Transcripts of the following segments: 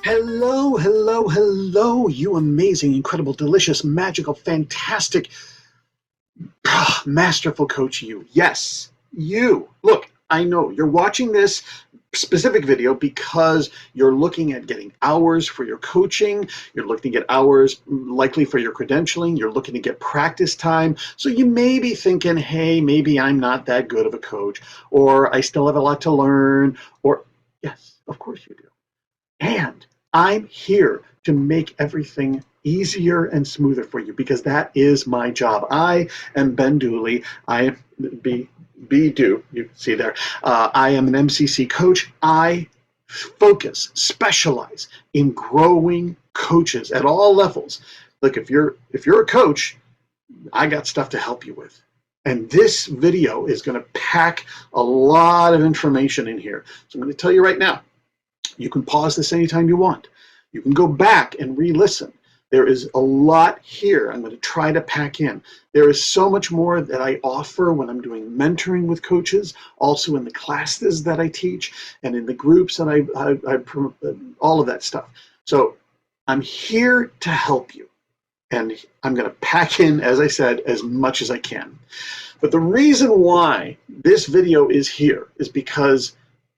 Hello, hello, hello, you amazing, incredible, delicious, magical, fantastic, masterful coach, you. Yes, you. Look, I know you're watching this specific video because you're looking at getting hours for your coaching, you're looking to get hours likely for your credentialing, you're looking to get practice time. So you may be thinking, hey, maybe I'm not that good of a coach, or I still have a lot to learn, or yes, of course you do. And I'm here to make everything easier and smoother for you because that is my job. I am Ben Dooley. I am Do. You see there. I am an MCC coach. I specialize in growing coaches at all levels. Look, if you're a coach, I got stuff to help you with. And this video is going to pack a lot of information in here. So I'm going to tell you right now, you can pause this anytime you want. You can go back and re-listen. There is a lot here I'm going to try to pack in. There is so much more that I offer when I'm doing mentoring with coaches, also in the classes that I teach, and in the groups that I all of that stuff. So I'm here to help you. And I'm going to pack in, as I said, as much as I can. But the reason why this video is here is because,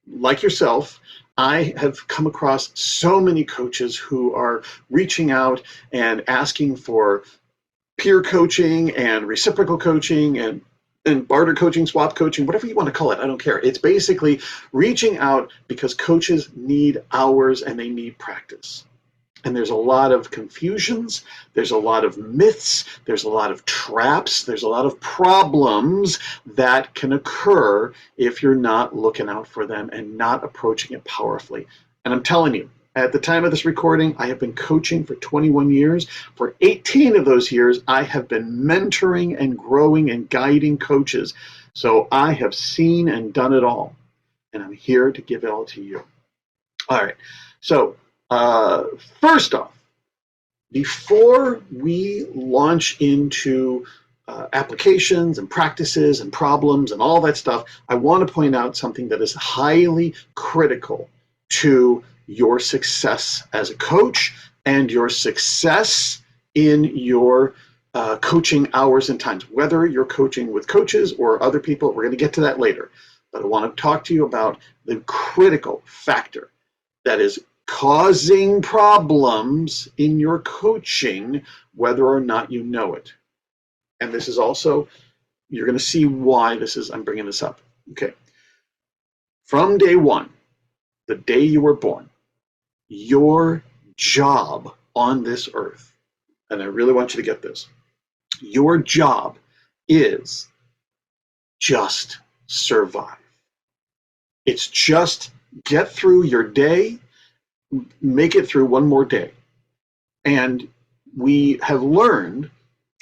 like yourself, I have come across so many coaches who are reaching out and asking for peer coaching and reciprocal coaching and barter coaching, swap coaching, whatever you want to call it. I don't care. It's basically reaching out because coaches need hours and they need practice. And there's a lot of confusions, there's a lot of myths, there's a lot of traps, there's a lot of problems that can occur if you're not looking out for them and not approaching it powerfully. And I'm telling you, at the time of this recording, I have been coaching for 21 years. For 18 of those years, I have been mentoring and growing and guiding coaches. So I have seen and done it all. And I'm here to give it all to you. All right. So first off, before we launch into applications and practices and problems and all that stuff, I want to point out something that is highly critical to your success as a coach and your success in your coaching hours and times, whether you're coaching with coaches or other people. We're going to get to that later. But I want to talk to you about the critical factor that is causing problems in your coaching, whether or not you know it. And this is also, you're going to see why I'm bringing this up. Okay. From day one, the day you were born, your job on this earth, and I really want you to get this, your job is just survive. It's just get through your day, make it through one more day. And we have learned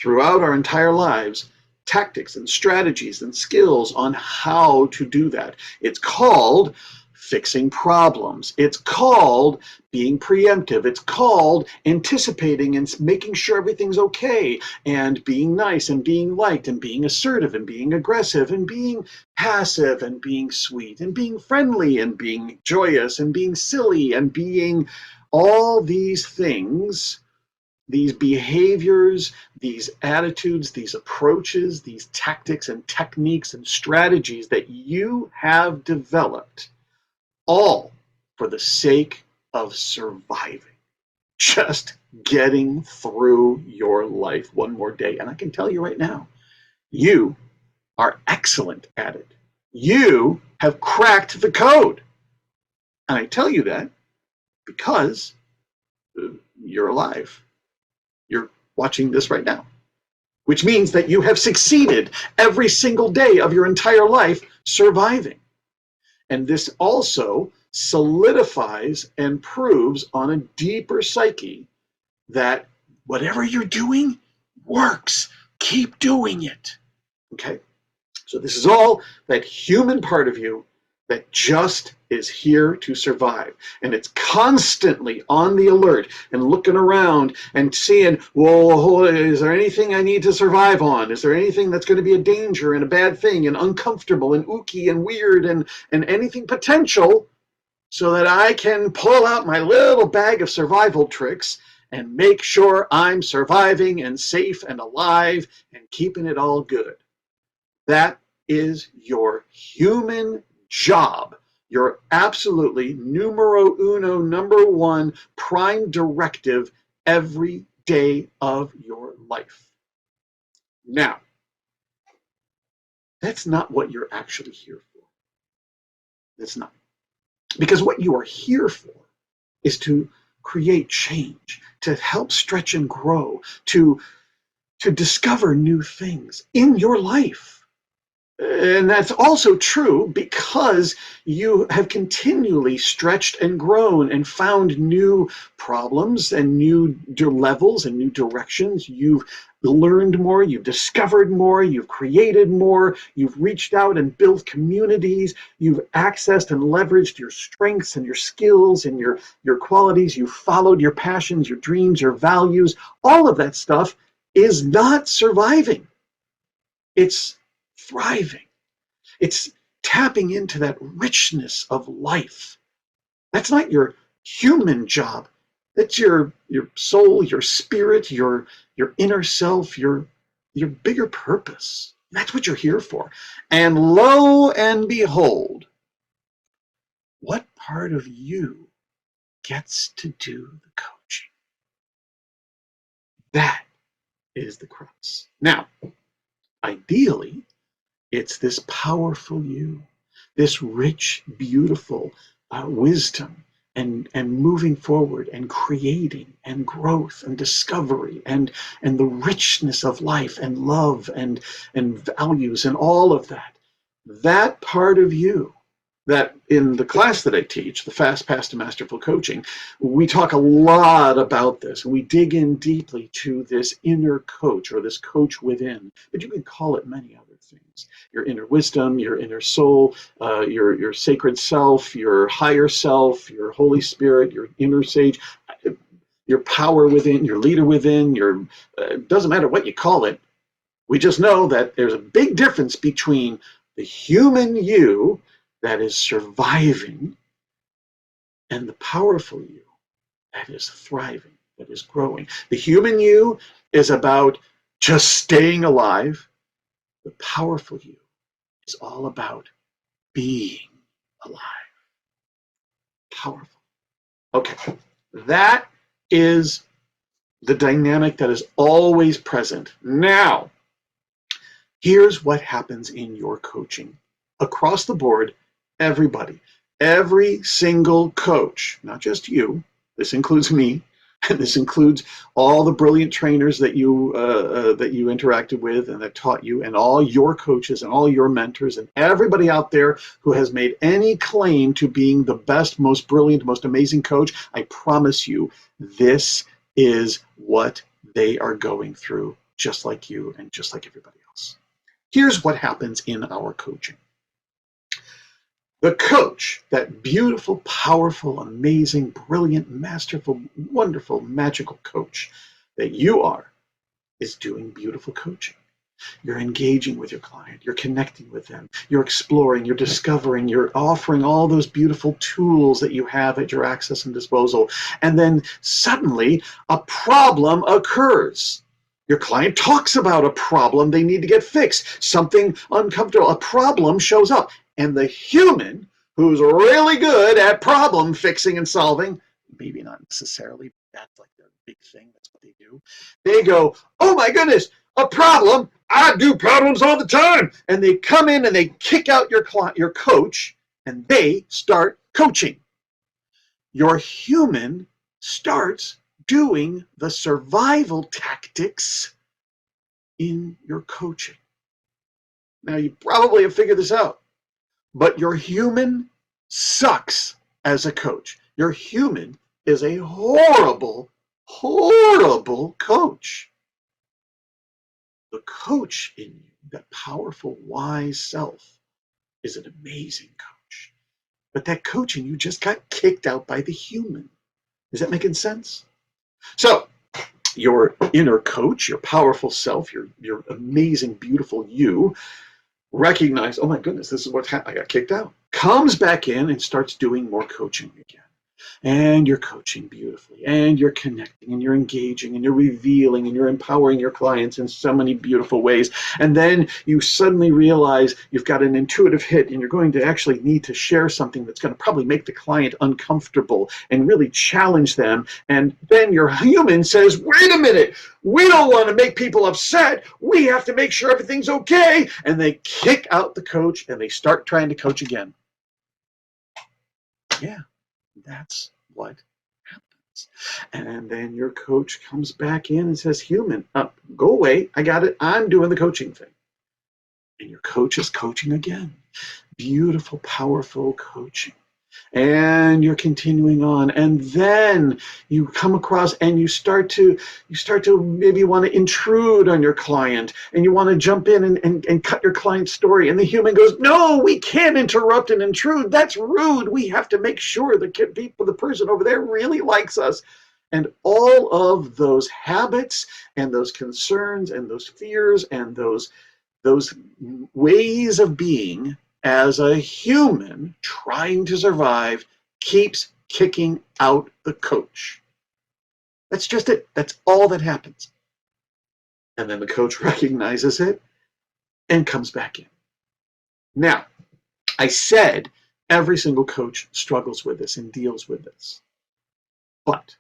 throughout our entire lives tactics and strategies and skills on how to do that. It's called fixing problems. It's called being preemptive. It's called anticipating and making sure everything's okay, and being nice and being liked and being assertive and being aggressive and being passive and being sweet and being friendly and being joyous and being silly and being all these things, these behaviors, these attitudes, these approaches, these tactics and techniques and strategies that you have developed, all for the sake of surviving, just getting through your life one more day. And I can tell you right now, you are excellent at it. You have cracked the code. And I tell you that because you're alive. You're watching this right now, which means that you have succeeded every single day of your entire life surviving. And this also solidifies and proves on a deeper psyche that whatever you're doing works. Keep doing it. Okay? So this is all that human part of you that just is here to survive. And it's constantly on the alert and looking around and seeing, well, is there anything I need to survive on? Is there anything that's going to be a danger and a bad thing and uncomfortable and ooky and weird and anything potential so that I can pull out my little bag of survival tricks and make sure I'm surviving and safe and alive and keeping it all good. That is your human job. Your absolutely numero uno, number one prime directive every day of your life. Now, that's not what you're actually here for. That's not. Because what you are here for is to create change, to help stretch and grow, to discover new things in your life. And that's also true because you have continually stretched and grown and found new problems and new levels and new directions. You've learned more, you've discovered more, you've created more, you've reached out and built communities, you've accessed and leveraged your strengths and your skills and your qualities, you've followed your passions, your dreams, your values. All of that stuff is not surviving. It's thriving. It's tapping into that richness of life. That's not your human job. That's your soul, your spirit, your inner self, your bigger purpose. That's what you're here for. And lo and behold, what part of you gets to do the coaching? That is the crux. Now, ideally, it's this powerful you, this rich, beautiful wisdom and moving forward and creating and growth and discovery and the richness of life and love and values and all of that. That part of you that in the class that I teach, the Fast Path to Masterful Coaching, we talk a lot about this. We dig in deeply to this inner coach or this coach within, but you can call it many other things. Your inner wisdom, your inner soul, your sacred self, your higher self, your Holy Spirit, your inner sage, your power within, your leader within, your doesn't matter what you call it. We just know that there's a big difference between the human you that is surviving and the powerful you that is thriving, that is growing. The human you is about just staying alive. The powerful you is all about being alive. Powerful. Okay, that is the dynamic that is always present. Now, here's what happens in your coaching. Across the board, everybody, every single coach, not just you, this includes me, and this includes all the brilliant trainers that you interacted with and that taught you, and all your coaches and all your mentors and everybody out there who has made any claim to being the best, most brilliant, most amazing coach. I promise you, this is what they are going through, just like you and just like everybody else. Here's what happens in our coaching. The coach, that beautiful, powerful, amazing, brilliant, masterful, wonderful, magical coach that you are, is doing beautiful coaching. You're engaging with your client. You're connecting with them. You're exploring. You're discovering. You're offering all those beautiful tools that you have at your access and disposal. And then suddenly a problem occurs. Your client talks about a problem they need to get fixed. Something uncomfortable. A problem shows up. And the human who's really good at problem fixing and solving, maybe not necessarily, that's like their big thing, that's what they do. They go, oh my goodness, a problem. I do problems all the time. And they come in and they kick out your coach and they start coaching. Your human starts doing the survival tactics in your coaching. Now, you probably have figured this out. But your human sucks as a coach. Your human is a horrible, horrible coach. The coach in you, that powerful, wise self, is an amazing coach. But that coach in you just got kicked out by the human. Is that making sense? So, your inner coach, your powerful self, your amazing, beautiful you, recognize, oh my goodness, this is what happened. I got kicked out. comes back in and starts doing more coaching again. And you're coaching beautifully, and you're connecting, and you're engaging, and you're revealing, and you're empowering your clients in so many beautiful ways. And then you suddenly realize you've got an intuitive hit, and you're going to actually need to share something that's going to probably make the client uncomfortable and really challenge them. And then your human says, wait a minute, we don't want to make people upset. We have to make sure everything's okay. And they kick out the coach and they start trying to coach again. Yeah, that's what happens. And then your coach comes back in and says, human, go away. I got it. I'm doing the coaching thing. And your coach is coaching again. Beautiful, powerful coaching. And you're continuing on. And then you come across and you start to maybe want to intrude on your client, and you want to jump in and cut your client's story. And the human goes, no, we can't interrupt and intrude. That's rude. We have to make sure the person over there really likes us. And all of those habits and those concerns and those fears and those ways of being as a human trying to survive keeps kicking out the coach. That's just it. That's all that happens. And then the coach recognizes it and comes back in. Now, I said every single coach struggles with this and deals with this. But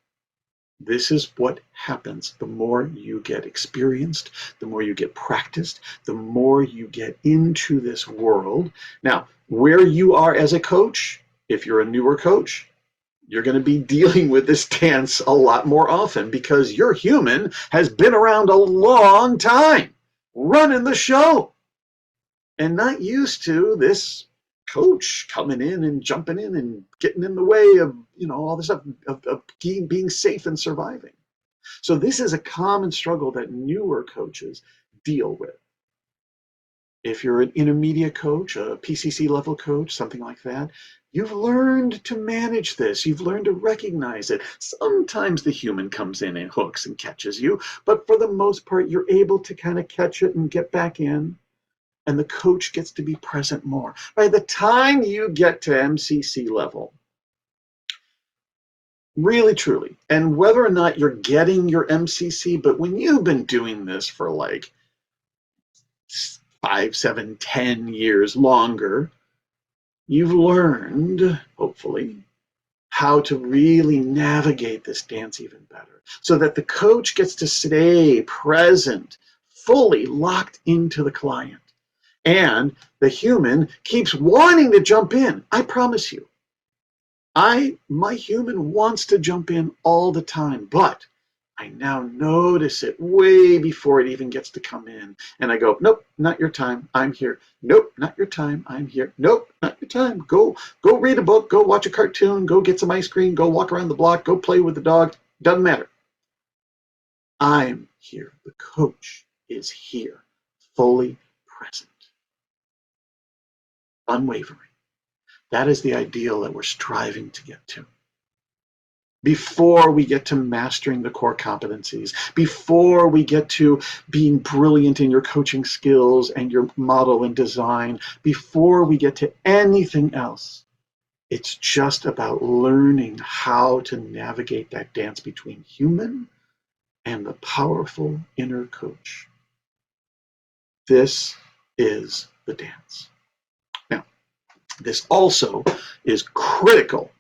this is what happens the more you get experienced, the more you get practiced, the more you get into this world. Now, where you are as a coach, if you're a newer coach, you're going to be dealing with this dance a lot more often because your human has been around a long time, running the show, and not used to this coach coming in and jumping in and getting in the way of, all this stuff of being safe and surviving. So this is a common struggle that newer coaches deal with. If you're an intermediate coach, a PCC level coach, something like that, you've learned to manage this. You've learned to recognize it. Sometimes the human comes in and hooks and catches you, but for the most part, you're able to kind of catch it and get back in. And the coach gets to be present more. By the time you get to MCC level, really, truly, and whether or not you're getting your MCC, but when you've been doing this for like 5, 7, 10 years longer, you've learned, hopefully, how to really navigate this dance even better so that the coach gets to stay present, fully locked into the client. And the human keeps wanting to jump in. I promise you. My human wants to jump in all the time, but I now notice it way before it even gets to come in. And I go, nope, not your time. I'm here. Nope, not your time. I'm here. Nope, not your time. Go read a book. Go watch a cartoon. Go get some ice cream. Go walk around the block. Go play with the dog. Doesn't matter. I'm here. The coach is here, fully present. Unwavering. That is the ideal that we're striving to get to. Before we get to mastering the core competencies, before we get to being brilliant in your coaching skills and your model and design, before we get to anything else, it's just about learning how to navigate that dance between human and the powerful inner coach. This is the dance. This also is critical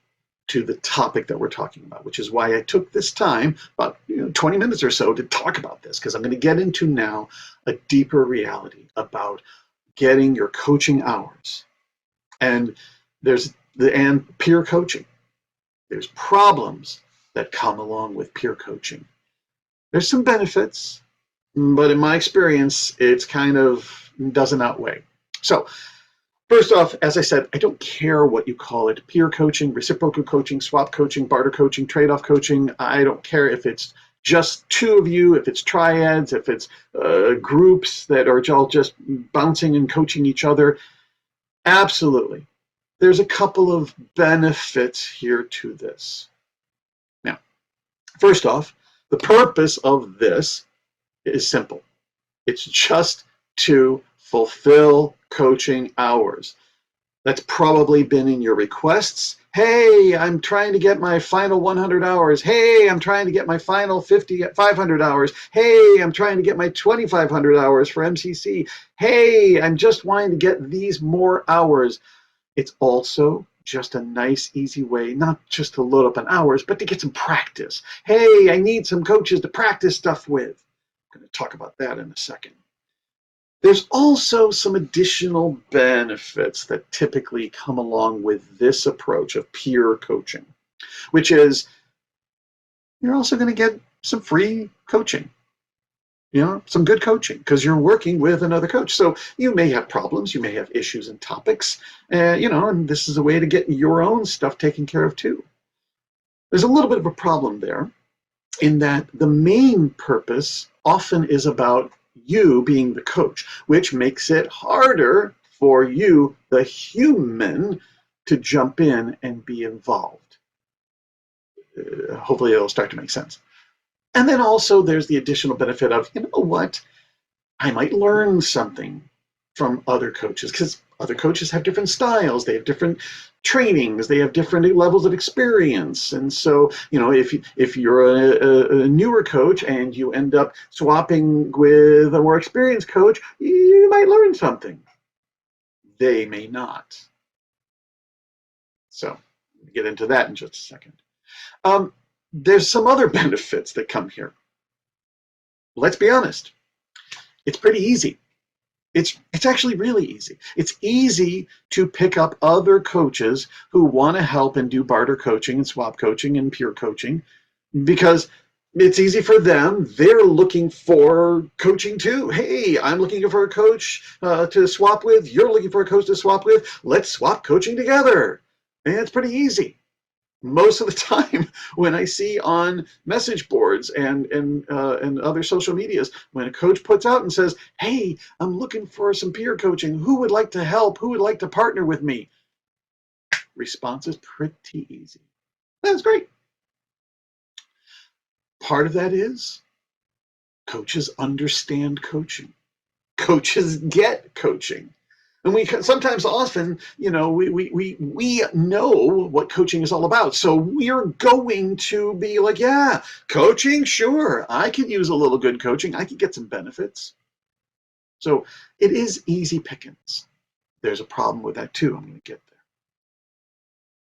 to the topic that we're talking about, which is why I took this time, about 20 minutes or so, to talk about this, because I'm going to get into now a deeper reality about getting your coaching hours. And there's peer coaching. There's problems that come along with peer coaching. There's some benefits, but in my experience, it's kind of doesn't outweigh. So first off, as I said, I don't care what you call it, peer coaching, reciprocal coaching, swap coaching, barter coaching, trade-off coaching. I don't care if it's just two of you, if it's triads, if it's groups that are all just bouncing and coaching each other. Absolutely. There's a couple of benefits here to this. Now, first off, the purpose of this is simple. It's just to fulfill coaching hours. That's probably been in your requests. Hey, I'm trying to get my final 100 hours. Hey, I'm trying to get my final 500 hours. Hey, I'm trying to get my 2,500 hours for MCC. Hey, I'm just wanting to get these more hours. It's also just a nice, easy way, not just to load up on hours, but to get some practice. Hey, I need some coaches to practice stuff with. I'm going to talk about that in a second. There's also some additional benefits that typically come along with this approach of peer coaching, which is you're also going to get some free coaching, some good coaching because you're working with another coach. So you may have problems, you may have issues and topics, and this is a way to get your own stuff taken care of too. There's a little bit of a problem there in that the main purpose often is about you being the coach, which makes it harder for you, the human, to jump in and be involved. Hopefully it'll start to make sense. And then also there's the additional benefit of, you know what, I might learn something from other coaches because other coaches have different styles, they have different trainings, they have different levels of experience. And so, if you're a newer coach and you end up swapping with a more experienced coach, you might learn something. They may not. So, we'll get into that in just a second. There's some other benefits that come here. Let's be honest. It's pretty easy. It's actually really easy. It's easy to pick up other coaches who want to help and do barter coaching and swap coaching and peer coaching because it's easy for them. They're looking for coaching too. Hey, I'm looking for a coach to swap with. You're looking for a coach to swap with. Let's swap coaching together. And it's pretty easy. Most of the time when I see on message boards and other social medias, when a coach puts out and says, hey, I'm looking for some peer coaching, who would like to help, who would like to partner with me? Response is pretty easy. That's great. Part of that is coaches understand coaching. Coaches get coaching. And we sometimes often, we know what coaching is all about. So we're going to be like, yeah, coaching, sure. I could use a little good coaching. I could get some benefits. So it is easy pickings. There's a problem with that too. I'm going to get there.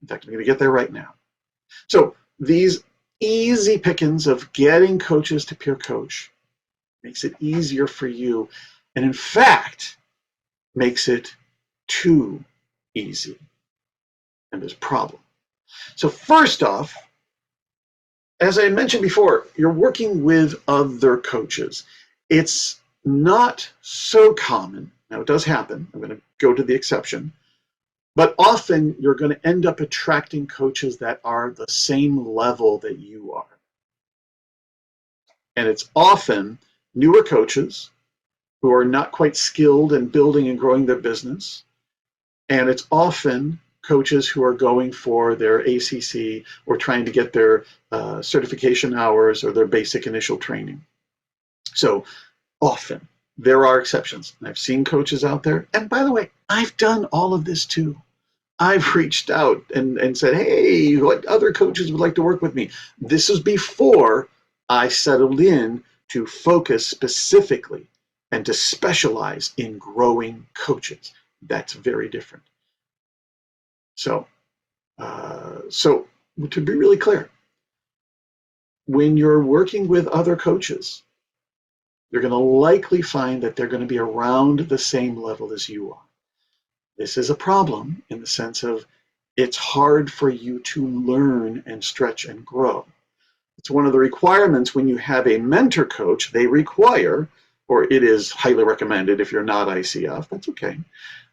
In fact, I'm going to get there right now. So these easy pickings of getting coaches to peer coach makes it easier for you. And in fact, makes it too easy. And there's a problem. So first off, as I mentioned before, you're working with other coaches. It's not so common. Now, it does happen. I'm going to go to the exception. But often you're going to end up attracting coaches that are the same level that you are. And it's often newer coaches who are not quite skilled in building and growing their business. And it's often coaches who are going for their ACC or trying to get their certification hours or their basic initial training. So often there are exceptions. And I've seen coaches out there. And by the way, I've done all of this too. I've reached out and said, hey, what other coaches would like to work with me? This was before I settled in to focus specifically and to specialize in growing coaches. That's very different. So to be really clear, when you're working with other coaches, you're going to likely find that they're going to be around the same level as you are. This is a problem in the sense of it's hard for you to learn and stretch and grow. It's one of the requirements when you have a mentor coach. They require, or it is highly recommended if you're not ICF, that's okay,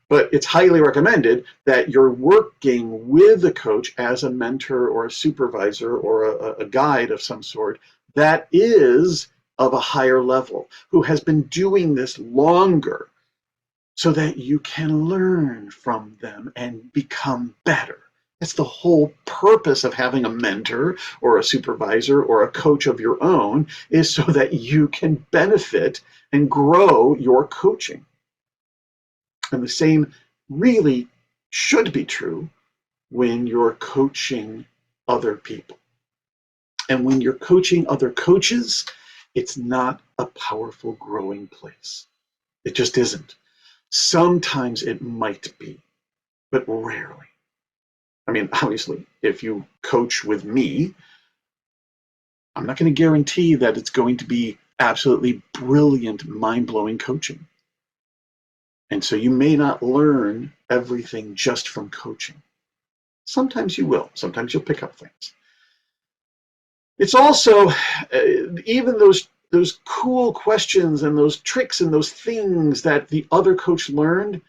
but it's highly recommended that you're working with a coach as a mentor or a supervisor or a guide of some sort that is of a higher level, who has been doing this longer, so that you can learn from them and become better. That's the whole purpose of having a mentor or a supervisor or a coach of your own, is so that you can benefit and grow your coaching. And the same really should be true when you're coaching other people. And when you're coaching other coaches, it's not a powerful, growing place. It just isn't. Sometimes it might be, but rarely. I mean, obviously, if you coach with me, I'm not going to guarantee that it's going to be absolutely brilliant, mind-blowing coaching. And so you may not learn everything just from coaching. Sometimes you will. Sometimes you'll pick up things. It's also even those cool questions and those tricks and those things that the other coach learned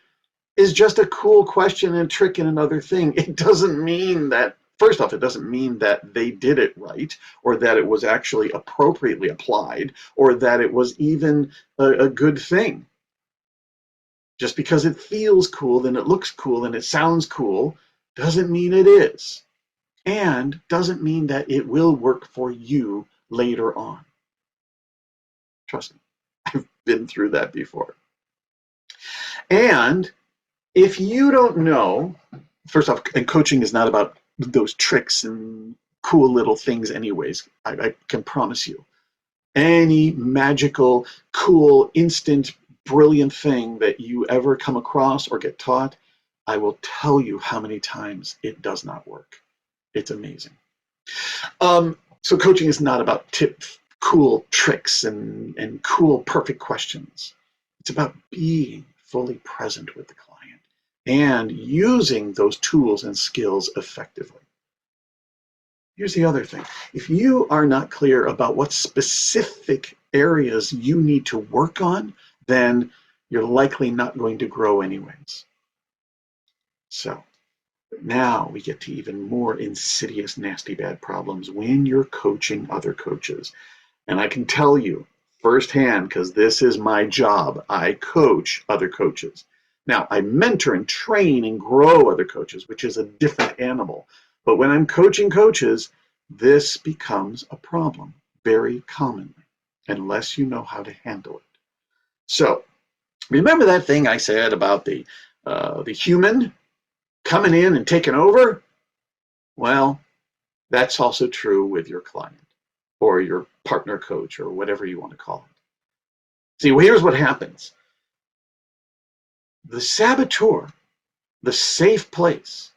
is just a cool question and trick and another thing. It doesn't mean that, first off, it doesn't mean that they did it right, or that it was actually appropriately applied, or that it was even a good thing. Just because it feels cool, and it looks cool, and it sounds cool, doesn't mean it is. And doesn't mean that it will work for you later on. Trust me, I've been through that before. And if you don't know, first off, and coaching is not about those tricks and cool little things anyways, I can promise you. Any magical, cool, instant, brilliant thing that you ever come across or get taught, I will tell you how many times it does not work. It's amazing. So coaching is not about cool tricks and cool, perfect questions. It's about being fully present with the client and using those tools and skills effectively. Here's the other thing. If you are not clear about what specific areas you need to work on, then you're likely not going to grow anyways. So now we get to even more insidious, nasty, bad problems when you're coaching other coaches. And I can tell you firsthand, because this is my job, I coach other coaches. Now, I mentor and train and grow other coaches, which is a different animal. But when I'm coaching coaches, this becomes a problem very commonly, unless you know how to handle it. So remember that thing I said about the human coming in and taking over? Well, that's also true with your client or your partner coach or whatever you want to call it. See, well, here's what happens. The saboteur, the safe place,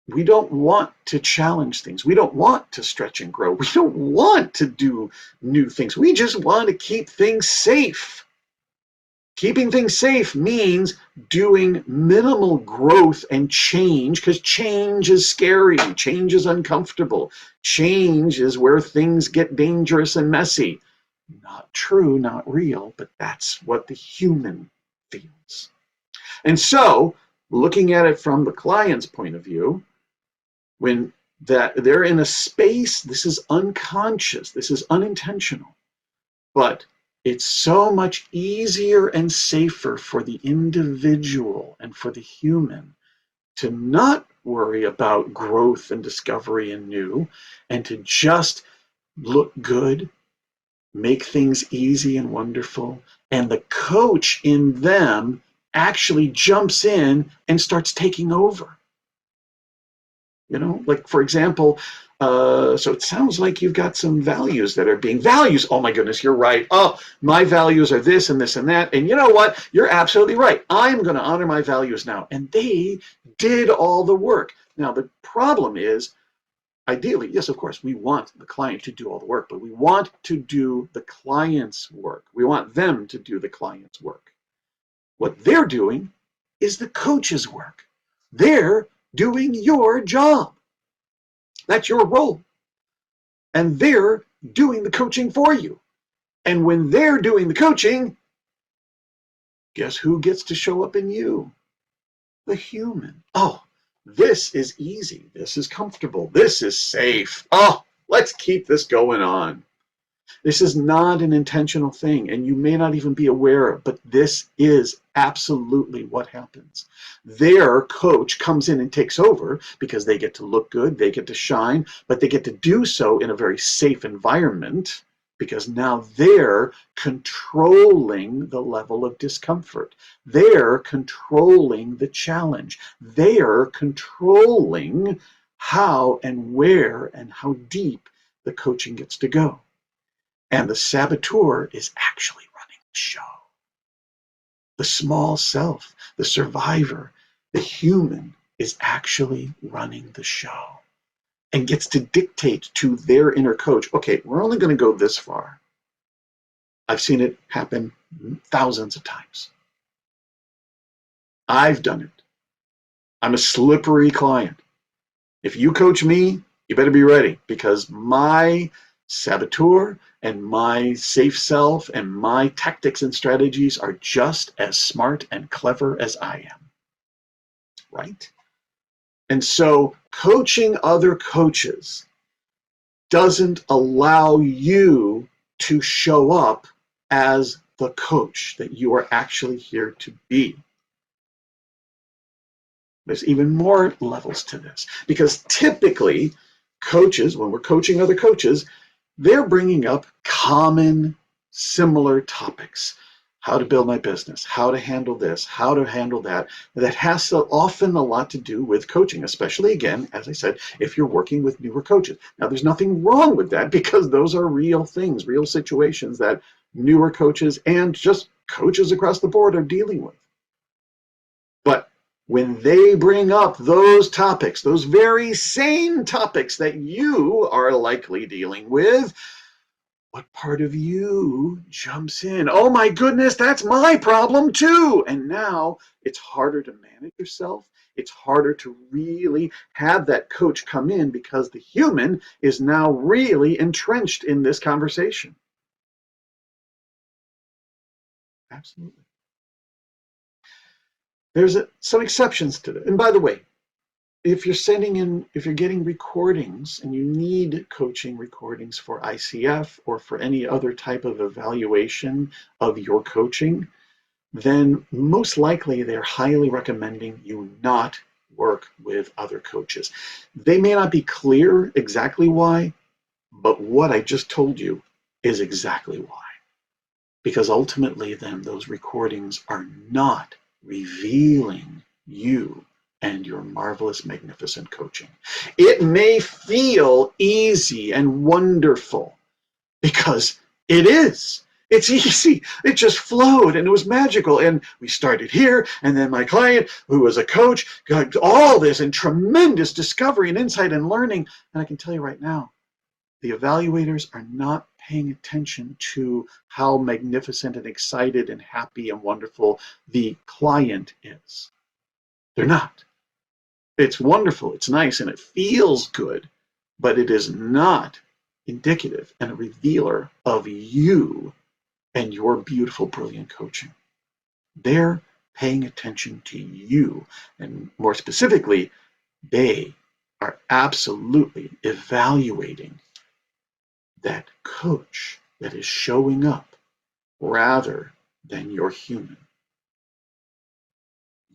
we don't want to challenge things. We don't want to stretch and grow. We don't want to do new things. We just want to keep things safe. Keeping things safe means doing minimal growth and change, because change is scary. Change is uncomfortable. Change is where things get dangerous and messy. Not true, not real, but that's what the human feels. And so, looking at it from the client's point of view, when they're in a space, this is unconscious, this is unintentional, but it's so much easier and safer for the individual and for the human to not worry about growth and discovery and new, and to just look good, make things easy and wonderful, and the coach in them actually jumps in and starts taking over. You know, like, for example, so it sounds like you've got some values that are being values. Oh my goodness, you're right. Oh, my values are this and this and that. And you know what? You're absolutely right. I'm going to honor my values now. And they did all the work. Now, the problem is, ideally, yes, of course, we want the client to do all the work, but we want to do the client's work. We want them to do the client's work. What they're doing is the coach's work. They're doing your job. That's your role. And they're doing the coaching for you. And when they're doing the coaching, guess who gets to show up in you? The human. Oh, this is easy. This is comfortable. This is safe. Oh, let's keep this going on. This is not an intentional thing, and you may not even be aware of, but this is absolutely what happens. Their coach comes in and takes over because they get to look good, they get to shine, but they get to do so in a very safe environment because now they're controlling the level of discomfort. They're controlling the challenge. They're controlling how and where and how deep the coaching gets to go. And the saboteur is actually running the show. The small self, the survivor, the human is actually running the show and gets to dictate to their inner coach, okay, we're only going to go this far. I've seen it happen thousands of times. I've done it. I'm a slippery client. If you coach me, you better be ready, because my saboteur and my safe self and my tactics and strategies are just as smart and clever as I am. Right? And so coaching other coaches doesn't allow you to show up as the coach that you are actually here to be. There's even more levels to this, because typically coaches, when we're coaching other coaches, they're bringing up common, similar topics. How to build my business, how to handle this, how to handle that. That has often a lot to do with coaching, especially, again, as I said, if you're working with newer coaches. Now, there's nothing wrong with that, because those are real things, real situations that newer coaches and just coaches across the board are dealing with. But when they bring up those topics, those very same topics that you are likely dealing with, what part of you jumps in? Oh my goodness, that's my problem too. And now it's harder to manage yourself. It's harder to really have that coach come in, because the human is now really entrenched in this conversation. Absolutely. There's some exceptions to that. And by the way, if you're getting recordings and you need coaching recordings for ICF or for any other type of evaluation of your coaching, then most likely they're highly recommending you not work with other coaches. They may not be clear exactly why, but what I just told you is exactly why. Because ultimately then those recordings are not revealing you and your marvelous, magnificent coaching. It may feel easy and wonderful, because it is. It's easy. It just flowed and it was magical. And we started here, and then my client, who was a coach, got all this and tremendous discovery and insight and learning. And I can tell you right now, the evaluators are not paying attention to how magnificent and excited and happy and wonderful the client is. They're not. It's wonderful, it's nice, and it feels good, but it is not indicative and a revealer of you and your beautiful, brilliant coaching. They're paying attention to you, and more specifically, they are absolutely evaluating that coach that is showing up rather than your human.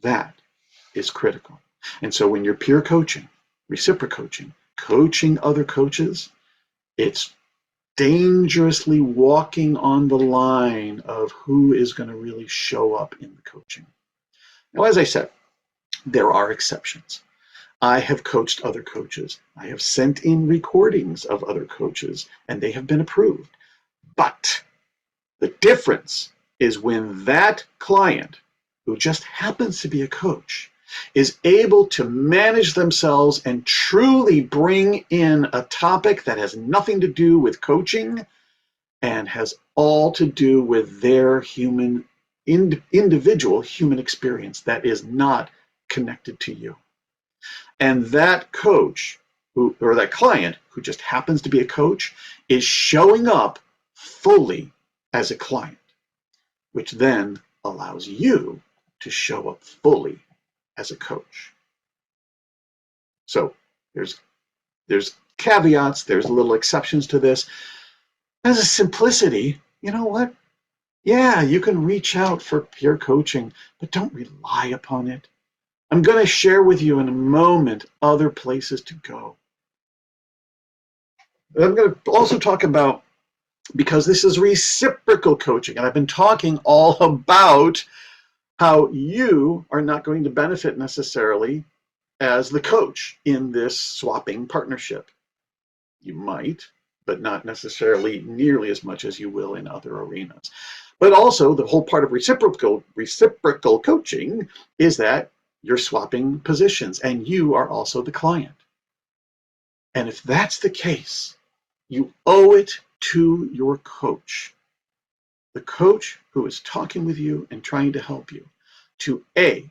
That is critical. And so when you're peer coaching, reciprocoaching, coaching other coaches, it's dangerously walking on the line of who is going to really show up in the coaching. Now, as I said, there are exceptions. I have coached other coaches. I have sent in recordings of other coaches, and they have been approved. But the difference is when that client, who just happens to be a coach, is able to manage themselves and truly bring in a topic that has nothing to do with coaching and has all to do with their individual human experience that is not connected to you. And that coach or that client who just happens to be a coach is showing up fully as a client, which then allows you to show up fully as a coach. So there's caveats, there's little exceptions to this. As a simplicity, you know what? Yeah, you can reach out for peer coaching, but don't rely upon it. I'm going to share with you in a moment other places to go. I'm going to also talk about because this is reciprocal coaching. And I've been talking all about how you are not going to benefit necessarily as the coach in this swapping partnership. You might, but not necessarily nearly as much as you will in other arenas. But also, the whole part of reciprocal coaching is that you're swapping positions and you are also the client. And if that's the case, you owe it to your coach, the coach who is talking with you and trying to help you, to A,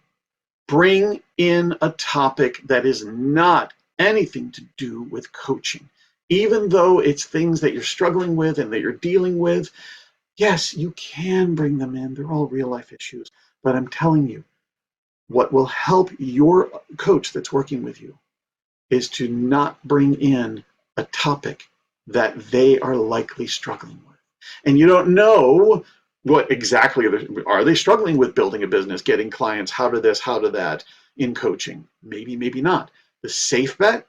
bring in a topic that is not anything to do with coaching. Even though it's things that you're struggling with and that you're dealing with, yes, you can bring them in. They're all real life issues. But I'm telling you, what will help your coach that's working with you is to not bring in a topic that they are likely struggling with. And you don't know what exactly are they struggling with, building a business, getting clients, how to this, how to that in coaching. Maybe, maybe not. The safe bet,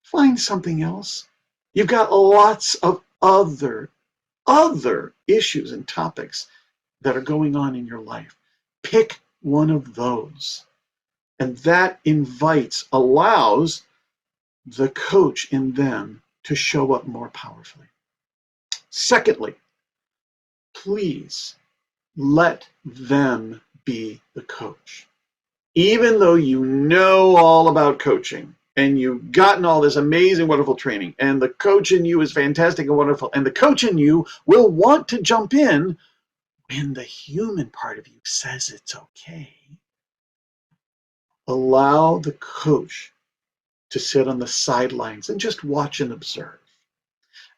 find something else. You've got lots of other issues and topics that are going on in your life. Pick one of those. And that allows the coach in them to show up more powerfully. Secondly, please let them be the coach. Even though you know all about coaching and you've gotten all this amazing, wonderful training, and the coach in you is fantastic and wonderful, and the coach in you will want to jump in when the human part of you says it's okay. Allow the coach to sit on the sidelines and just watch and observe,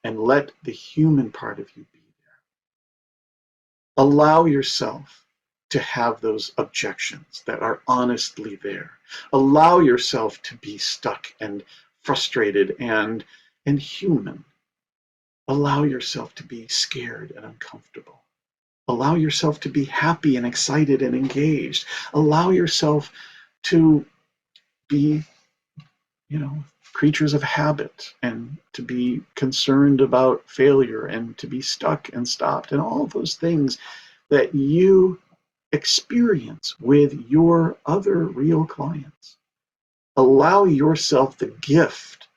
and let the human part of you be there. Allow yourself to have those objections that are honestly there. Allow yourself to be stuck and frustrated and human. Allow yourself to be scared and uncomfortable. Allow yourself to be happy and excited and engaged. Allow yourself to be, creatures of habit, and to be concerned about failure, and to be stuck and stopped, and all those things that you experience with your other real clients. Allow yourself the gift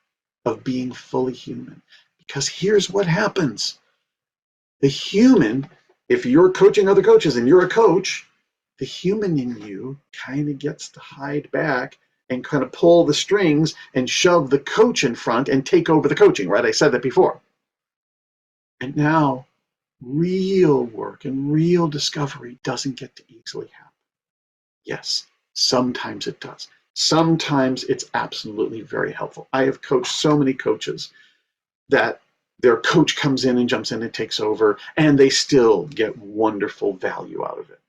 of being fully human, because here's what happens. The human, if you're coaching other coaches and you're a coach, the human in you kind of gets to hide back and kind of pull the strings and shove the coach in front and take over the coaching, right? I said that before. And now real work and real discovery doesn't get to easily happen. Yes, sometimes it does. Sometimes it's absolutely very helpful. I have coached so many coaches that their coach comes in and jumps in and takes over, and they still get wonderful value out of it.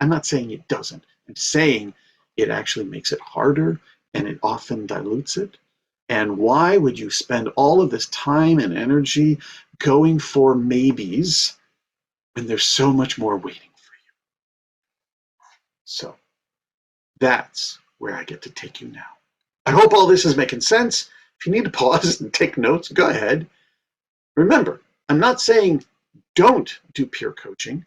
I'm not saying it doesn't. I'm saying it actually makes it harder, and it often dilutes it. And why would you spend all of this time and energy going for maybes when there's so much more waiting for you? So that's where I get to take you now. I hope all this is making sense. If you need to pause and take notes, go ahead. Remember, I'm not saying don't do peer coaching.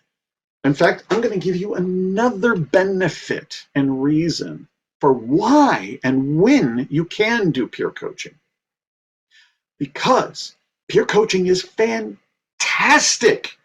In fact, I'm going to give you another benefit and reason for why and when you can do peer coaching. Because peer coaching is fantastic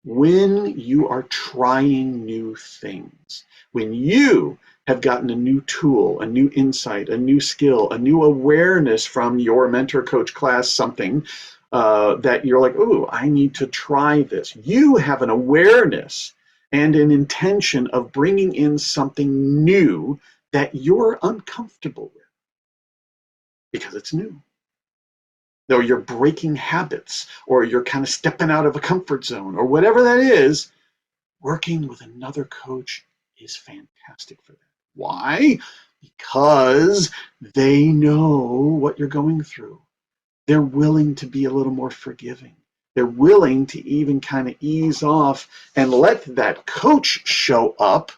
when you are trying new things. When you have gotten a new tool, a new insight, a new skill, a new awareness from your mentor, coach, class, something that you're like, oh, I need to try this. You have an awareness and an intention of bringing in something new that you're uncomfortable with because it's new. Or you're breaking habits, or you're kind of stepping out of a comfort zone, or whatever that is. Working with another coach is fantastic for that. Why? Because they know what you're going through. They're willing to be a little more forgiving. They're willing to even kind of ease off and let that coach show up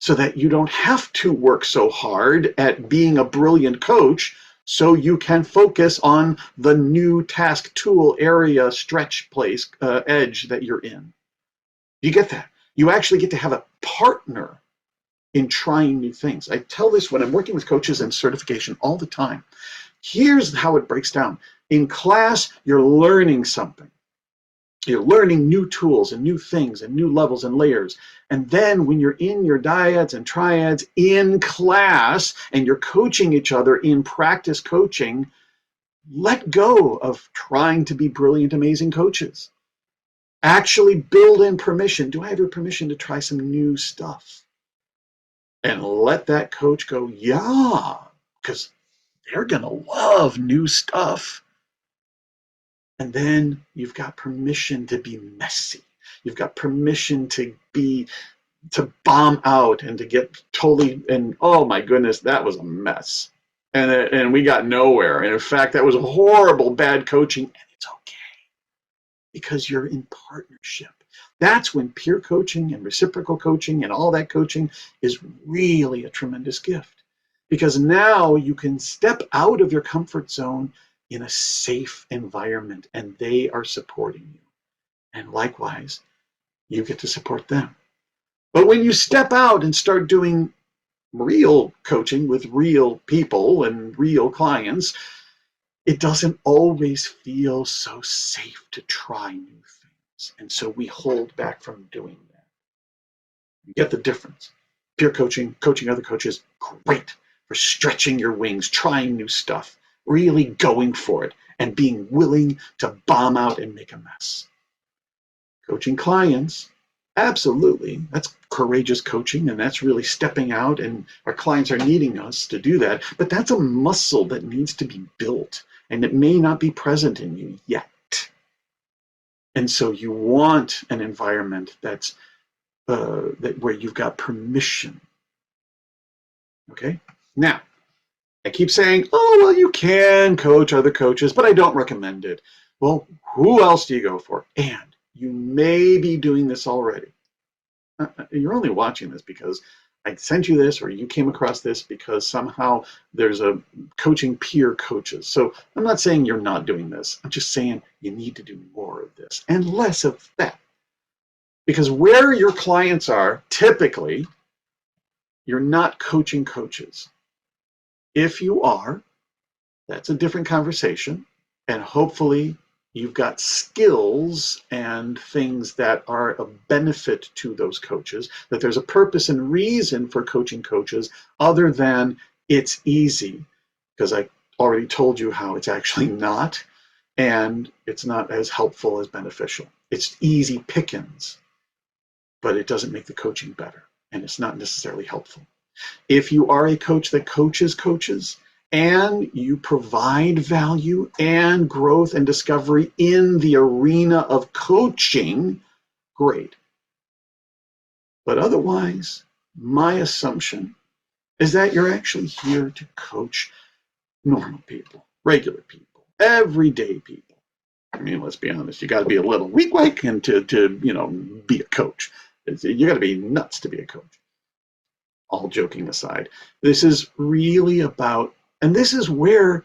so that you don't have to work so hard at being a brilliant coach. so you can focus on the new task, tool, area, stretch, place, edge that you're in. You get that? You actually get to have a partner in trying new things. I tell this when I'm working with coaches and certification all the time. Here's how it breaks down. In class, you're learning something. You're learning new tools and new things and new levels and layers. And then when you're in your dyads and triads in class and you're coaching each other in practice coaching, let go of trying to be brilliant, amazing coaches. Actually build in permission. Do I have your permission to try some new stuff? And let that coach go, yeah, because they're going to love new stuff. And then you've got permission to be messy. You've got permission to bomb out and to get totally, and oh my goodness, that was a mess. And we got nowhere. And in fact, that was horrible, bad coaching. And it's okay because you're in partnership. That's when peer coaching and reciprocal coaching and all that coaching is really a tremendous gift. Because now you can step out of your comfort zone in a safe environment and they are supporting you. And likewise, you get to support them. But when you step out and start doing real coaching with real people and real clients, it doesn't always feel so safe to try new things. And so we hold back from doing that. You get the difference. Peer coaching, coaching other coaches, great for stretching your wings, trying new stuff, really going for it, and being willing to bomb out and make a mess. Coaching clients, absolutely. That's courageous coaching, and that's really stepping out, and our clients are needing us to do that. But that's a muscle that needs to be built, and it may not be present in you yet. And so you want an environment that's where you've got permission. Okay? Now, I keep saying, oh, well, you can coach other coaches, but I don't recommend it. Well, who else do you go for? And you may be doing this already. You're only watching this because I sent you this or you came across this because somehow there's a coaching peer coaches. So I'm not saying you're not doing this. I'm just saying you need to do more of this and less of that. Because where your clients are, typically, you're not coaching coaches. If you are, that's a different conversation. And hopefully you've got skills and things that are of benefit to those coaches, that there's a purpose and reason for coaching coaches other than it's easy. Because I already told you how it's actually not, and it's not as helpful as beneficial. It's easy pickings, but it doesn't make the coaching better, and it's not necessarily helpful. If you are a coach that coaches coaches, and you provide value and growth and discovery in the arena of coaching, great. But otherwise, my assumption is that you're actually here to coach normal people, regular people, everyday people. I mean, let's be honest, you got to be a little weak and to be a coach. You got to be nuts to be a coach. All joking aside, this is really about, and this is where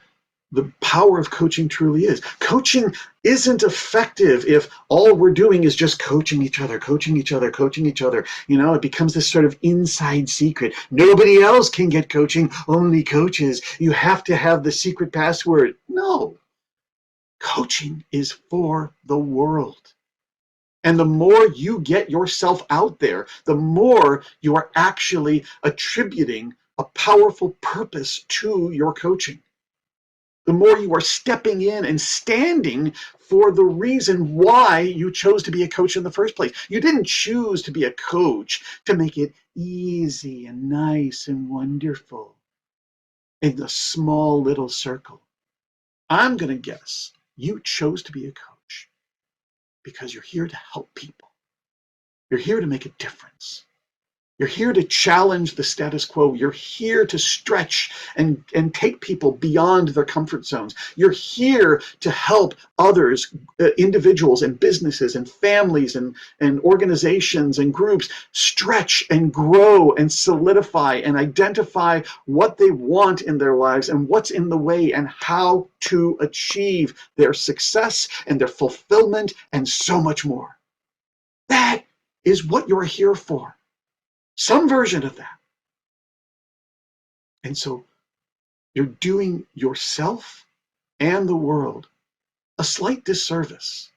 the power of coaching truly is. Coaching isn't effective if all we're doing is just coaching each other, coaching each other, coaching each other. It becomes this sort of inside secret. Nobody else can get coaching, only coaches. You have to have the secret password. No. Coaching is for the world. And the more you get yourself out there, the more you are actually attributing a powerful purpose to your coaching. The more you are stepping in and standing for the reason why you chose to be a coach in the first place. You didn't choose to be a coach to make it easy and nice and wonderful in the small little circle. I'm going to guess you chose to be a coach because you're here to help people. You're here to make a difference. You're here to challenge the status quo. You're here to stretch and take people beyond their comfort zones. You're here to help others, individuals and businesses and families and organizations and groups stretch and grow and solidify and identify what they want in their lives and what's in the way and how to achieve their success and their fulfillment and so much more. That is what you're here for. Some version of that. And so you're doing yourself and the world a slight disservice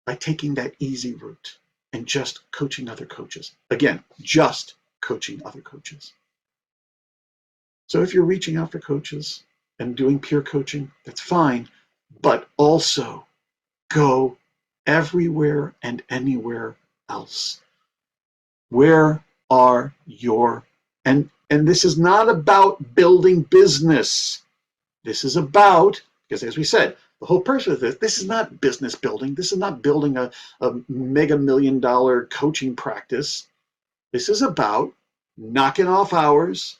by taking that easy route and just coaching other coaches. Again, just coaching other coaches. So if you're reaching out for coaches and doing peer coaching, that's fine, but also go everywhere and anywhere else. Where are your, and this is not about building business. This is about, because as we said, the whole purpose of this is not business building. This is not building a mega $1 million coaching practice. This is about knocking off hours,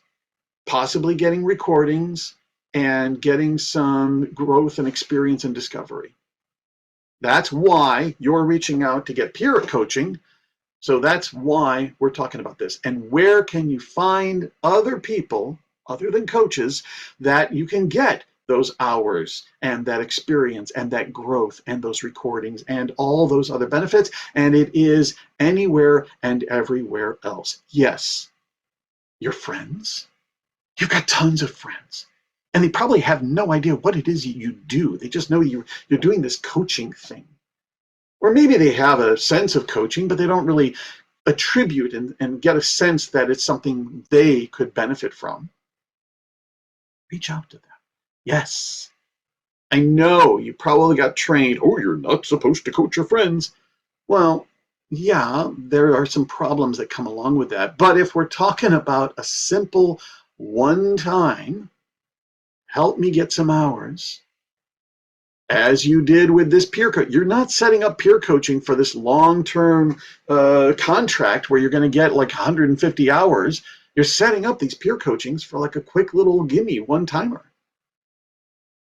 possibly getting recordings, and getting some growth and experience and discovery. That's why you're reaching out to get peer coaching. So that's why we're talking about this. And where can you find other people, other than coaches, that you can get those hours and that experience and that growth and those recordings and all those other benefits? And it is anywhere and everywhere else. Yes, your friends. You've got tons of friends. And they probably have no idea what it is you do. They just know you're doing this coaching thing. Or maybe they have a sense of coaching, but they don't really attribute and get a sense that it's something they could benefit from. Reach out to them. Yes, I know you probably got trained, oh, you're not supposed to coach your friends. Well, yeah, there are some problems that come along with that. But if we're talking about a simple one-time, help me get some hours, as you did with this peer coach. You're not setting up peer coaching for this long-term contract where you're going to get like 150 hours. You're setting up these peer coachings for like a quick little gimme one-timer.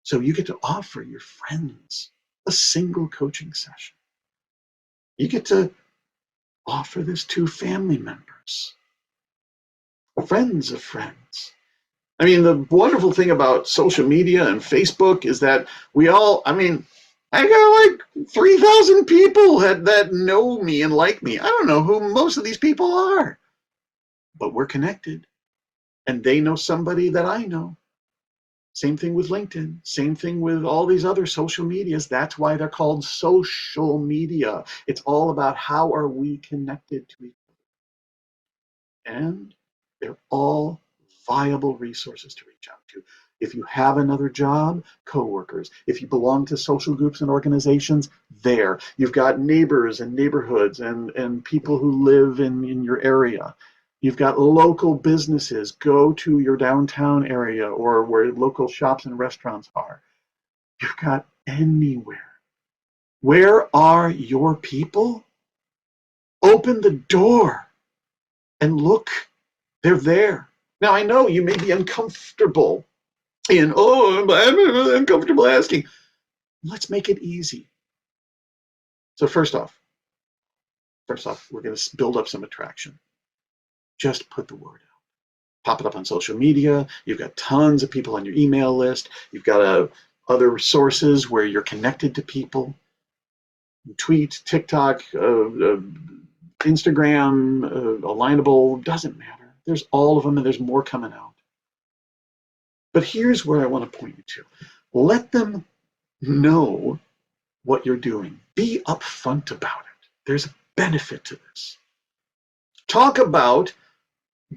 So you get to offer your friends a single coaching session. You get to offer this to family members, friends of friends. I mean, the wonderful thing about social media and Facebook is that we all, I mean, I got like 3,000 people that know me and like me. I don't know who most of these people are, but we're connected and they know somebody that I know. Same thing with LinkedIn, same thing with all these other social medias. That's why they're called social media. It's all about how are we connected to each other. And they're all viable resources to reach out to. If you have another job, coworkers. If you belong to social groups and organizations, there. You've got neighbors and neighborhoods and people who live in your area. You've got local businesses. Go to your downtown area or where local shops and restaurants are. You've got anywhere. Where are your people? Open the door and look. They're there. Now, I know you may be uncomfortable and, oh, I'm uncomfortable asking. Let's make it easy. So first off, we're going to build up some attraction. Just put the word out. Pop it up on social media. You've got tons of people on your email list. You've got other sources where you're connected to people. Tweet, TikTok, Instagram, Alignable, doesn't matter. There's all of them and there's more coming out. But here's where I want to point you to. Let them know what you're doing. Be upfront about it. There's a benefit to this. Talk about,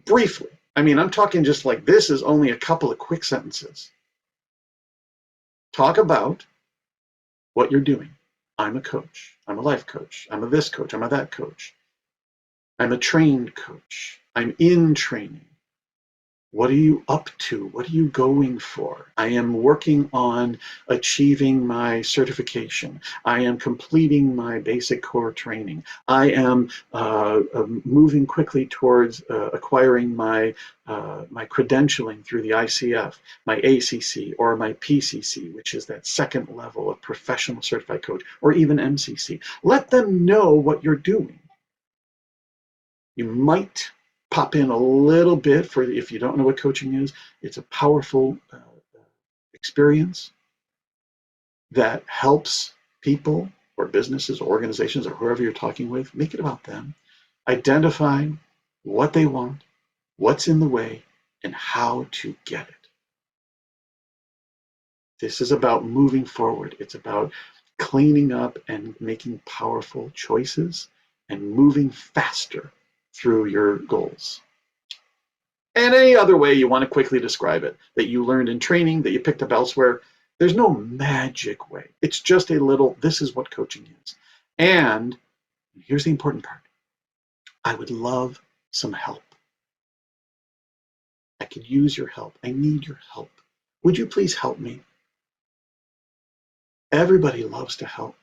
briefly, I mean, I'm talking just like this is only a couple of quick sentences. Talk about what you're doing. I'm a coach. I'm a life coach. I'm a this coach. I'm a that coach. I'm a trained coach. I'm in training. What are you up to? What are you going for? I am working on achieving my certification. I am completing my basic core training. I am moving quickly towards acquiring my credentialing through the ICF, my ACC, or my PCC, which is that second level of professional certified coach, or even MCC. Let them know what you're doing. You might pop in a little bit for if you don't know what coaching is. It's a powerful experience that helps people or businesses or organizations or whoever you're talking with, make it about them, identify what they want, what's in the way, and how to get it. This is about moving forward. It's about cleaning up and making powerful choices and moving faster through your goals. And any other way you want to quickly describe it that you learned in training, that you picked up elsewhere. There's no magic way. It's just a little, this is what coaching is. And here's the important part. I would love some help. I could use your help. I need your help. Would you please help me? Everybody loves to help.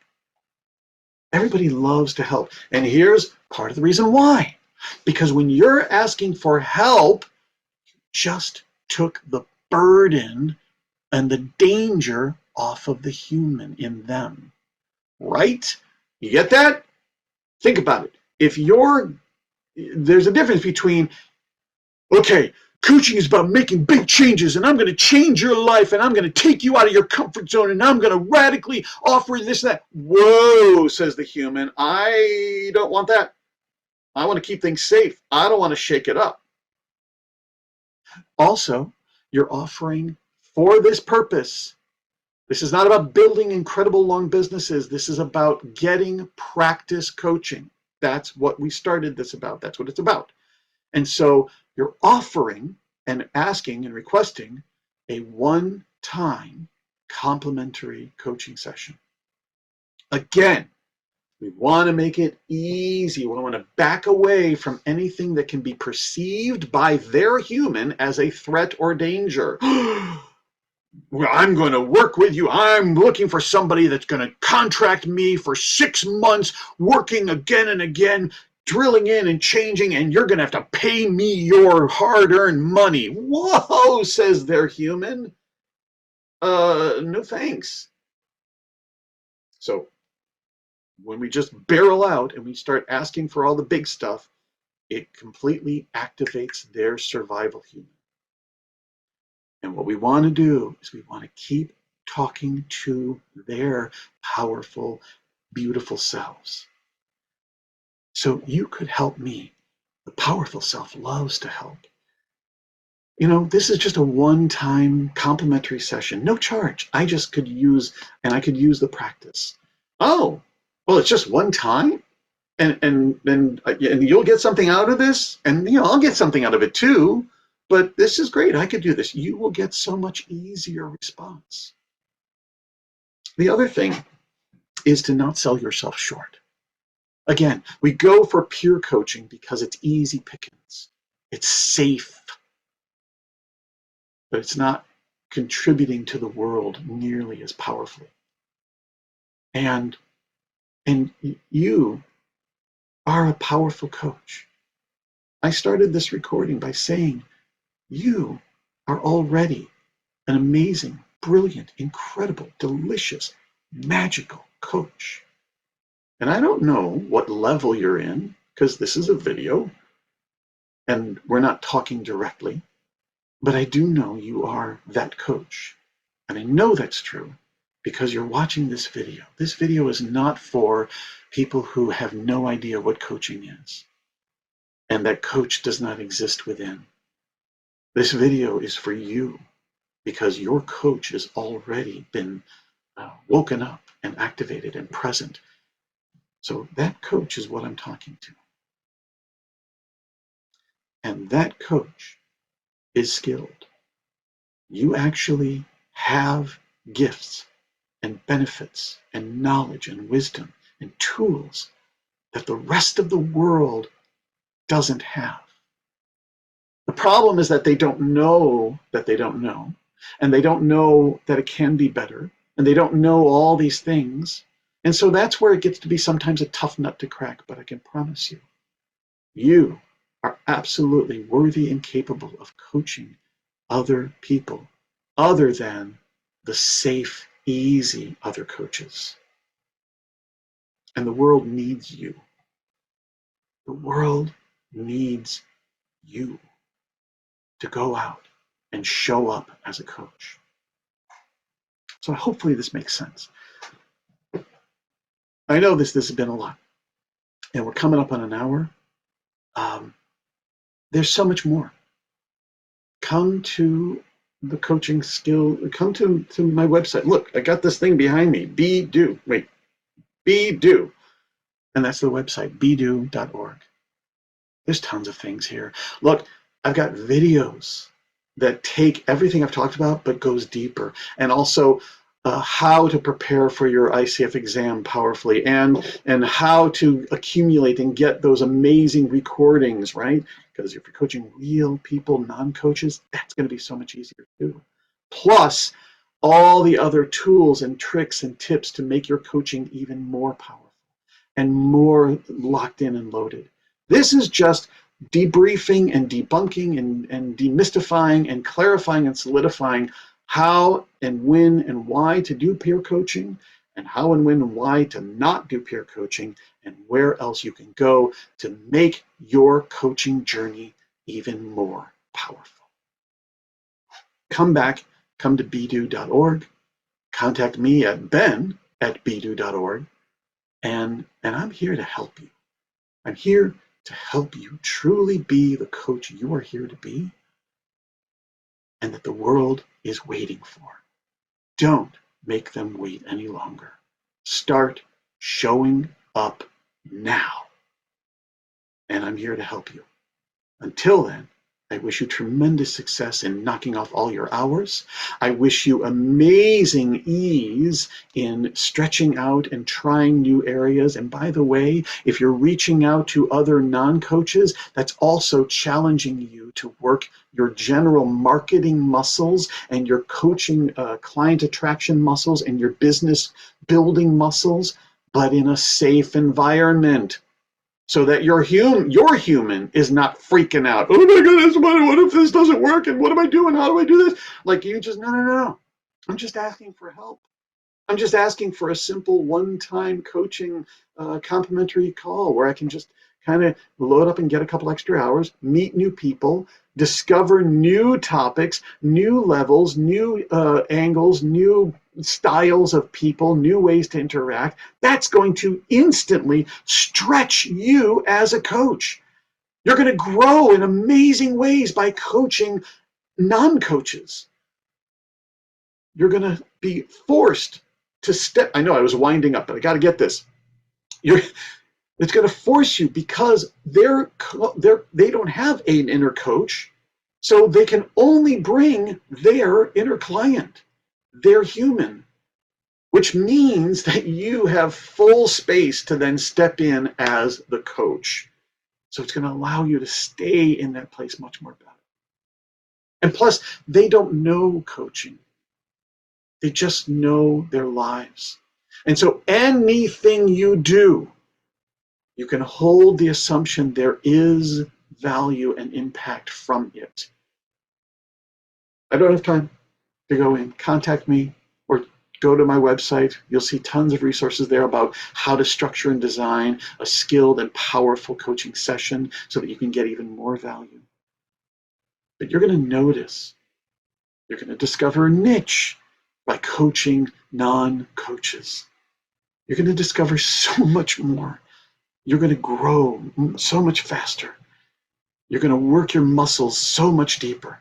Everybody loves to help. And here's part of the reason why. Because when you're asking for help, you just took the burden and the danger off of the human in them, right? You get that? Think about it. There's a difference between, okay, coaching is about making big changes and I'm going to change your life and I'm going to take you out of your comfort zone and I'm going to radically offer this and that. Whoa, says the human. I don't want that. I want to keep things safe. I don't want to shake it up. Also, you're offering for this purpose. This is not about building incredible long businesses. This is about getting practice coaching. That's what we started this about. That's what it's about. And so you're offering and asking and requesting a one-time complimentary coaching session. Again, we want to make it easy. We want to back away from anything that can be perceived by their human as a threat or danger. I'm going to work with you. I'm looking for somebody that's going to contract me for 6 months, working again and again, drilling in and changing, and you're going to have to pay me your hard-earned money. Whoa, says their human. No thanks. So when we just barrel out and we start asking for all the big stuff, it completely activates their survival human. And what we want to do is we want to keep talking to their powerful, beautiful selves. So you could help me. The powerful self loves to help. You know, this is just a one-time complimentary session, no charge. I just could use, and I could use the practice. Oh, well, it's just one time? And you'll get something out of this, and I'll get something out of it too. But this is great. I could do this. You will get so much easier response. The other thing is to not sell yourself short. Again, we go for peer coaching because it's easy pickings. It's safe, but it's not contributing to the world nearly as powerfully. And you are a powerful coach. I started this recording by saying you are already an amazing, brilliant, incredible, delicious, magical coach. And I don't know what level you're in, because this is a video and we're not talking directly, but I do know you are that coach. And I know that's true because you're watching this video. This video is not for people who have no idea what coaching is and that coach does not exist within. This video is for you because your coach has already been woken up and activated and present. So that coach is what I'm talking to. And that coach is skilled. You actually have gifts and benefits and knowledge and wisdom and tools that the rest of the world doesn't have. The problem is that they don't know that they don't know, and they don't know that it can be better, and they don't know all these things. And so that's where it gets to be sometimes a tough nut to crack. But I can promise you, you are absolutely worthy and capable of coaching other people other than the safe, easy other coaches. And the world needs you. The world needs you to go out and show up as a coach. So hopefully this makes sense. I know this has been a lot, and we're coming up on an hour. There's so much more. Come to the coaching skill, come to my website. Look, I got this thing behind me, Be Do. Wait, Be Do. And that's the website, bedo.org. There's tons of things here. Look, I've got videos that take everything I've talked about, but goes deeper. And also how to prepare for your ICF exam powerfully, and how to accumulate and get those amazing recordings, right? Because if you're coaching real people, non-coaches, that's going to be so much easier to do. Plus, all the other tools and tricks and tips to make your coaching even more powerful and more locked in and loaded. This is just debriefing and debunking and demystifying and clarifying and solidifying how and when and why to do peer coaching, and how and when and why to not do peer coaching, and where else you can go to make your coaching journey even more powerful. Come back, come to bedo.org, contact me at ben@bedo.org, and I'm here to help you. I'm here to help you truly be the coach you are here to be, and that the world is waiting for. Don't make them wait any longer. Start showing up now. And I'm here to help you. Until then, I wish you tremendous success in knocking off all your hours. I wish you amazing ease in stretching out and trying new areas. And by the way, if you're reaching out to other non-coaches, that's also challenging you to work your general marketing muscles and your coaching client attraction muscles and your business building muscles, but in a safe environment. So that your human is not freaking out. Oh my goodness, what if this doesn't work? And what am I doing? How do I do this? Like, you just, no. I'm just asking for help. I'm just asking for a simple one-time coaching complimentary call where I can just kind of load up and get a couple extra hours, meet new people, discover new topics, new levels, new angles, new styles of people, new ways to interact. That's going to instantly stretch you as a coach. You're going to grow in amazing ways by coaching non-coaches. You're going to be forced to step. I know I was winding up, but I got to get this. It's going to force you, because they don't have an inner coach, so they can only bring their inner client, their human, which means that you have full space to then step in as the coach. So it's going to allow you to stay in that place much more better. And plus, they don't know coaching. They just know their lives. And so anything you do, you can hold the assumption there is value and impact from it. I don't have time to go in. Contact me or go to my website. You'll see tons of resources there about how to structure and design a skilled and powerful coaching session so that you can get even more value. But you're going to notice, you're going to discover a niche by coaching non-coaches. You're going to discover so much more. You're going to grow so much faster. You're going to work your muscles so much deeper.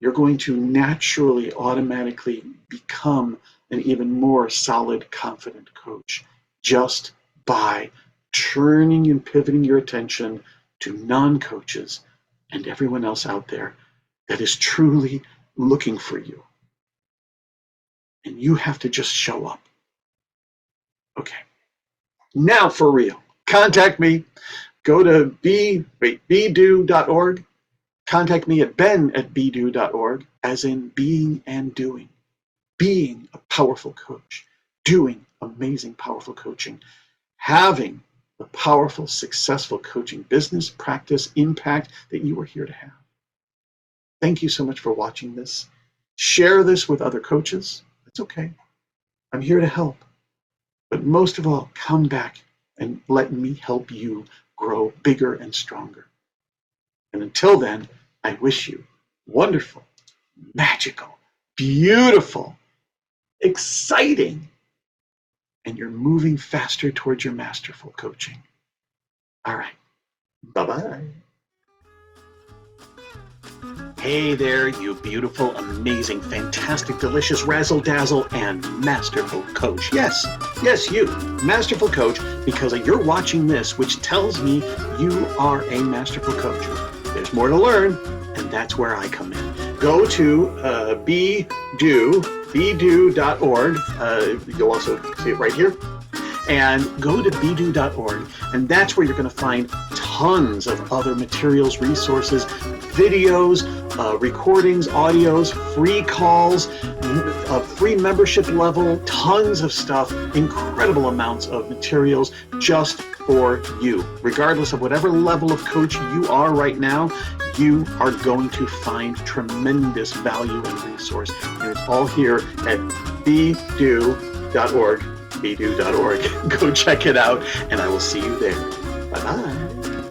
You're going to naturally, automatically become an even more solid, confident coach just by turning and pivoting your attention to non-coaches and everyone else out there that is truly looking for you. And you have to just show up. Okay. Now for real. Contact me. Go to bedo.org. Contact me at ben@bedo.org, as in being and doing. Being a powerful coach, doing amazing, powerful coaching, having the powerful, successful coaching business, practice, impact that you are here to have. Thank you so much for watching this. Share this with other coaches. It's okay. I'm here to help. But most of all, come back and let me help you grow bigger and stronger. And until then, I wish you wonderful, magical, beautiful, exciting, and you're moving faster towards your masterful coaching. All right. Bye-bye. Hey there, you beautiful, amazing, fantastic, delicious, razzle-dazzle, and masterful coach. Yes, you, masterful coach, because you're watching this, which tells me you are a masterful coach. There's more to learn, and that's where I come in. Go to bedo.org. You'll also see it right here. And go to bedo.org, and that's where you're going to find tons of other materials, resources, videos, recordings, audios, free calls, free membership level, tons of stuff, incredible amounts of materials just for you. Regardless of whatever level of coach you are right now, you are going to find tremendous value and resource. And it's all here at bedo.org. bedo.org. Go check it out, and I will see you there. Bye-bye.